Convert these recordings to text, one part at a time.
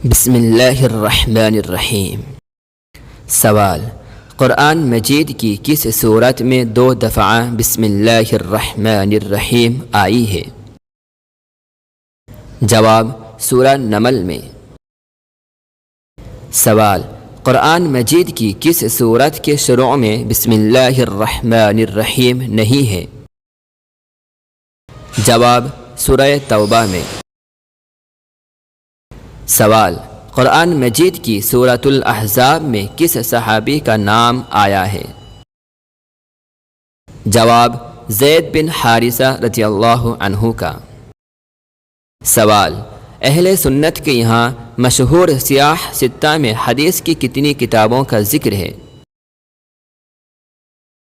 بسم اللہ الرحمن الرحیم۔ سوال: قرآن مجید کی کس صورت میں 2 دفعہ بسم اللہ الرحمن الرحیم آئی ہے؟ جواب: سورہ نمل میں۔ سوال: قرآن مجید کی کس صورت کے شروع میں بسم اللہ الرحمن الرحیم نہیں ہے؟ جواب: سورہ توبہ میں۔ سوال: قرآن مجید کی سورۃ الاحزاب میں کس صحابی کا نام آیا ہے؟ جواب: زید بن حارثہ رضی اللہ عنہ کا۔ سوال: اہل سنت کے یہاں مشہور سیاح ستہ میں حدیث کی کتنی کتابوں کا ذکر ہے؟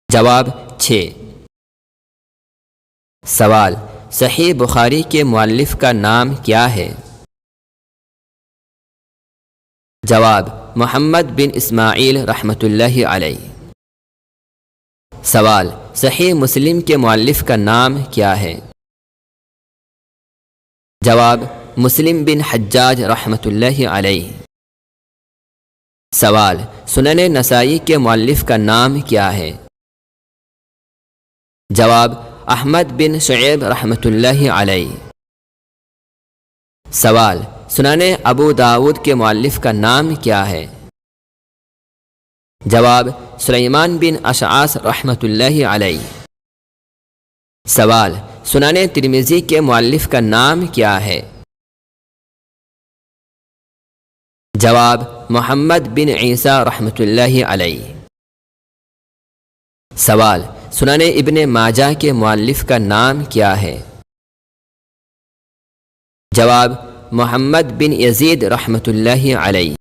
جواب: 6۔ سوال: صحیح بخاری کے مؤلف کا نام کیا ہے؟ جواب: محمد بن اسماعیل رحمۃ اللہ علیہ۔ سوال: صحیح مسلم کے مؤلف کا نام کیا ہے؟ جواب: مسلم بن حجاج رحمۃ اللہ علیہ۔ سوال: سنن نسائی کے مؤلف کا نام کیا ہے؟ جواب: احمد بن شعیب رحمۃ اللہ علیہ۔ سوال: سنن ابو داود کے مؤلف کا نام کیا ہے؟ جواب: سلیمان بن اشعث رحمۃ اللہ علیہ۔ سوال: سنن ترمذی کے مؤلف کا نام کیا ہے؟ جواب: محمد بن عیسیٰ رحمۃ اللہ علیہ۔ سوال: سنن ابن ماجہ کے مؤلف کا نام کیا ہے؟ جواب: محمد بن یزید رحمۃ اللہ علیہ۔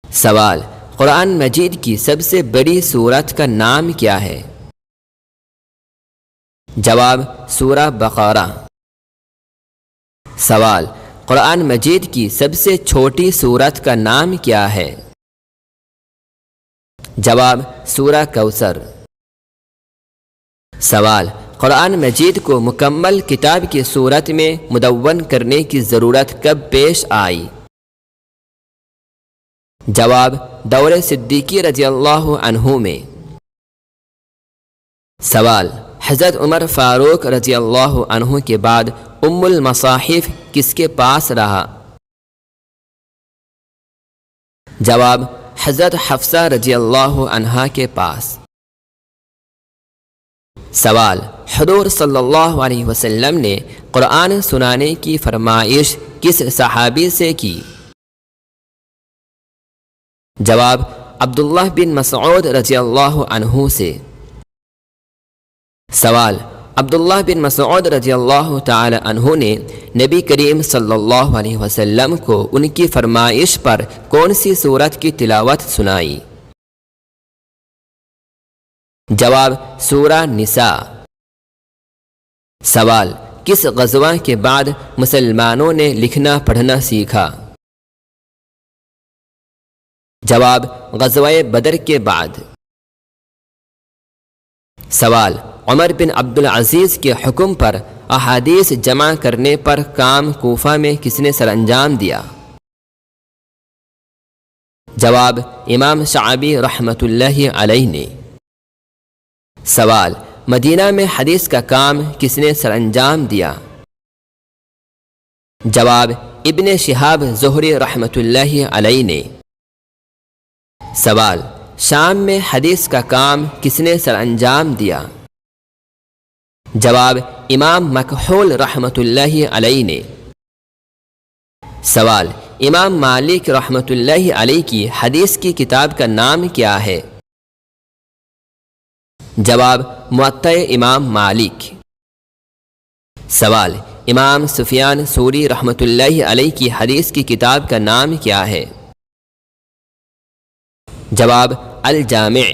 سوال: قرآن مجید کی سب سے بڑی سورت کا نام کیا ہے؟ جواب: سورہ بقرہ۔ سوال: قرآن مجید کی سب سے چھوٹی سورت کا نام کیا ہے؟ جواب: سورہ کوثر۔ سوال: قرآن مجید کو مکمل کتاب کی صورت میں مدون کرنے کی ضرورت کب پیش آئی؟ جواب: دور صدیقی رضی اللہ عنہ میں۔ سوال: حضرت عمر فاروق رضی اللہ عنہ کے بعد ام المصاحف کس کے پاس رہا؟ جواب: حضرت حفصہ رضی اللہ عنہا کے پاس۔ سوال: حضور صلی اللہ علیہ وسلم نے قرآن سنانے کی فرمائش کس صحابی سے کی؟ جواب: عبداللہ بن مسعود رضی اللہ عنہ سے۔ سوال: عبداللہ بن مسعود رضی اللہ تعالی عنہ نے نبی کریم صلی اللہ علیہ وسلم کو ان کی فرمائش پر کون سی سورت کی تلاوت سنائی؟ جواب: سورہ نساء۔ سوال: کس غزوہ کے بعد مسلمانوں نے لکھنا پڑھنا سیکھا؟ جواب: غزوہ بدر کے بعد۔ سوال: عمر بن عبدالعزیز کے حکم پر احادیث جمع کرنے پر کام کوفہ میں کس نے سر انجام دیا؟ جواب: امام شعبی رحمۃ اللہ علیہ نے۔ سوال: مدینہ میں حدیث کا کام کس نے سر انجام دیا؟ جواب: ابن شہاب زہری رحمۃ اللہ علیہ نے۔ سوال: شام میں حدیث کا کام کس نے سر انجام دیا؟ جواب: امام مکحول رحمۃ اللہ علیہ نے۔ سوال: امام مالک رحمۃ اللہ علیہ کی حدیث کی کتاب کا نام کیا ہے؟ جواب: موطأ امام مالک۔ سوال: امام سفیان ثوری رحمۃ اللہ علیہ کی حدیث کی کتاب کا نام کیا ہے؟ جواب: الجامع۔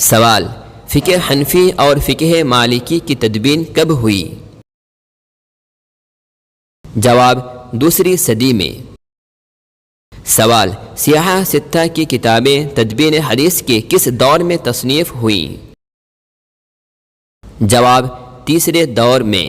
سوال: فقہ حنفی اور فقہ مالکی کی تدوین کب ہوئی؟ جواب: 2 صدی میں۔ سوال: سیاح ستہ کی کتابیں تدوین حدیث کے کس دور میں تصنیف ہوئیں؟ جواب: 3 دور میں۔